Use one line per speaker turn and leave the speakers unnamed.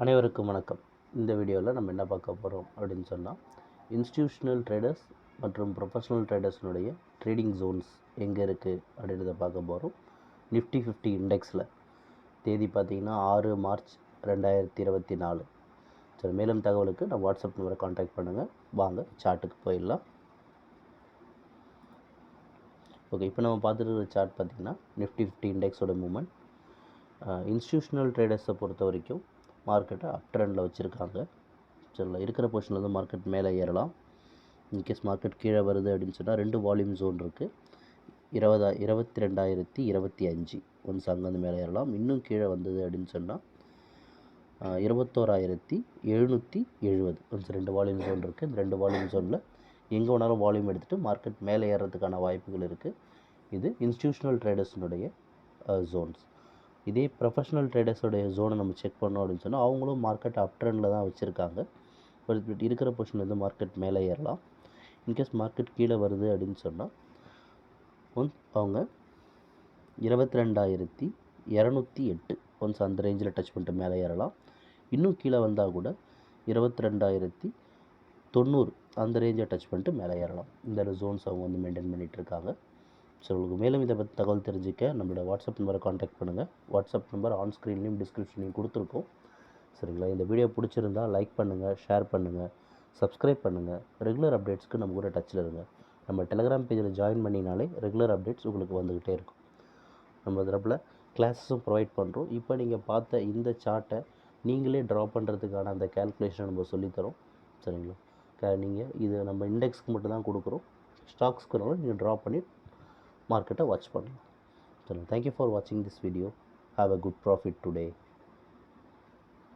அனைவருக்கும் வணக்கம். இந்த வீடியோவில் நம்ம என்ன பார்க்க போகிறோம் அப்படின்னு சொன்னால், இன்ஸ்டிடியூஷனல் ட்ரேடர்ஸ் மற்றும் ப்ரொஃபஷனல் ட்ரேடர்ஸ்னுடைய ட்ரேடிங் ஜோன்ஸ் எங்கே இருக்குது அப்படின்றத பார்க்க போகிறோம். நிஃப்டி 50 இண்டெக்ஸில் தேதி பார்த்திங்கன்னா 6 மார்ச் 2024. சரி, மேலும் தகவலுக்கு நான் வாட்ஸ்அப் நம்பரை கான்டாக்ட் பண்ணுங்கள். வாங்க சார்ட்டுக்கு போயிடலாம். ஓகே, இப்போ நம்ம பார்த்துட்டு இருக்கிற சார்ட் பார்த்திங்கன்னா நிஃப்டி 50 இண்டெக்ஸோட மூவ்மெண்ட். இன்ஸ்டிடியூஷனல் ட்ரேடர்ஸை பொறுத்த வரைக்கும் மார்க்கெட்டை அப் ட்ரெண்டில் வச்சுருக்காங்க. சரிங்களா, இருக்கிற பொசிஷனில் வந்து மார்க்கெட் மேலே ஏறலாம். இன்கேஸ் மார்க்கெட் கீழே வருது அப்படின்னு சொன்னால் 2 வால்யூம் ஜோன் இருக்குது. 22,025 ஒன்ஸ் அங்கேருந்து மேலே ஏறலாம். இன்னும் கீழே வந்தது அப்படின்னு சொன்னால் 21,770 ஒன்ஸ் 2 வால்யூம் ஜோன் இருக்குது. இந்த 2 வால்யூம் ஜோனில் எங்கே வேணாலும் வால்யூம் எடுத்துகிட்டு மார்க்கெட் மேலே ஏறுறதுக்கான வாய்ப்புகள் இருக்குது. இது இன்ஸ்டிடியூஷனல் ட்ரேடர்ஸினுடைய ஜோன்ஸ். இதே ப்ரொஃபஷனல் ட்ரேடர்ஸோடைய ஜோனை நம்ம செக் பண்ணோம் அப்படின்னு சொன்னால் அவங்களும் மார்க்கெட் அப் ட்ரெண்டில் தான் வச்சுருக்காங்க. பட் இருக்கிற பொசிஷன்லேருந்து மார்க்கெட் மேலே ஏறலாம். இன்கேஸ் மார்க்கெட் கீழே வருது அப்படின்னு சொன்னால் அவங்க 22,208 ஒன்ஸ் அந்த ரேஞ்சில் டச் பண்ணிட்டு மேலே ஏறலாம். இன்னும் கீழே வந்தால் கூட 22,090 அந்த ரேஞ்சை டச் பண்ணிட்டு மேலே ஏறலாம். இந்த ஜோன்ஸ் அவங்க வந்து மெயின்டைன் பண்ணிகிட்ருக்காங்க. ஸோ உங்களுக்கு மேலும் இதை பற்றி தகவல் தெரிஞ்சிக்க நம்மளோட வாட்ஸ்அப் நம்பரை கான்டாக்ட் பண்ணுங்கள். வாட்ஸ்அப் நம்பர் ஆன் ஸ்க்ரீன்லேயும் டிஸ்கிரிப்ஷன்லையும் கொடுத்துருக்கோம். சரிங்களா, இந்த வீடியோ பிடிச்சிருந்தால் லைக் பண்ணுங்கள், ஷேர் பண்ணுங்கள், சப்ஸ்கிரைப் பண்ணுங்கள். ரெகுலர் அப்டேட்ஸ்க்கு நம்ம கூட டச்சில் இருங்க. நம்ம டெலகிராம் பேஜில் ஜாயின் பண்ணினாலே ரெகுலர் அப்டேட்ஸ் உங்களுக்கு வந்துக்கிட்டே இருக்கும். நம்ம தரப்பில் கிளாஸஸும் ப்ரொவைட் பண்ணுறோம். இப்போ நீங்கள் பார்த்த இந்த சார்ட்டை நீங்களே ட்ரா பண்ணுறதுக்கான அந்த கேல்குலேஷனை நம்ம சொல்லித்தரோம். சரிங்களா, நீங்கள் இது நம்ம இண்டெக்ஸ்க்கு மட்டும் தான் கொடுக்குறோம். ஸ்டாக்ஸ்க்குனாலும் நீங்கள் ட்ரா பண்ணி மார்க்கெட்டை வாட்ச் பண்ணலாம். So thank you for watching this video. Have a good profit today.